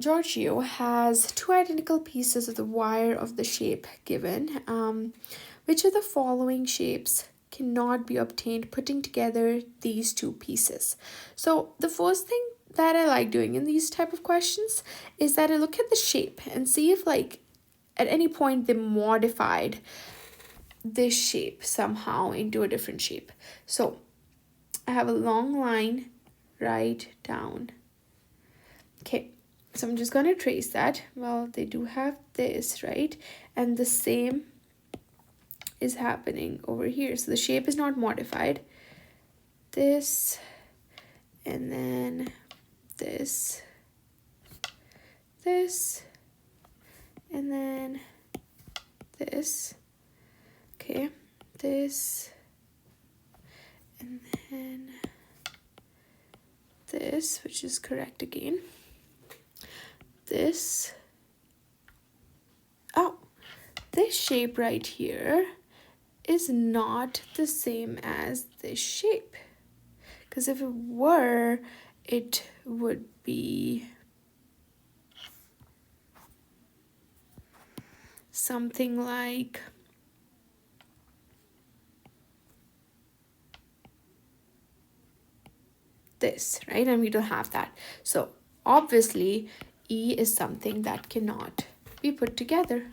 Giorgio has two identical pieces of the wire of the shape given. Which of the following shapes cannot be obtained putting together these two pieces? So the first thing that I like doing in these type of questions is that I look at the shape and see if like at any point they modified this shape somehow into a different shape. So I have a long line right down. Okay, so I'm just going to trace that. Well, they do have this, right? And the same is happening over here. So the shape is not modified. This, and then this, this, and then this. Okay, this, and then this, which is correct again. This. Oh, this shape right here is not the same as this shape. Because if it were, it would be something like this, right? And we don't have that. So obviously, E is something that cannot be put together.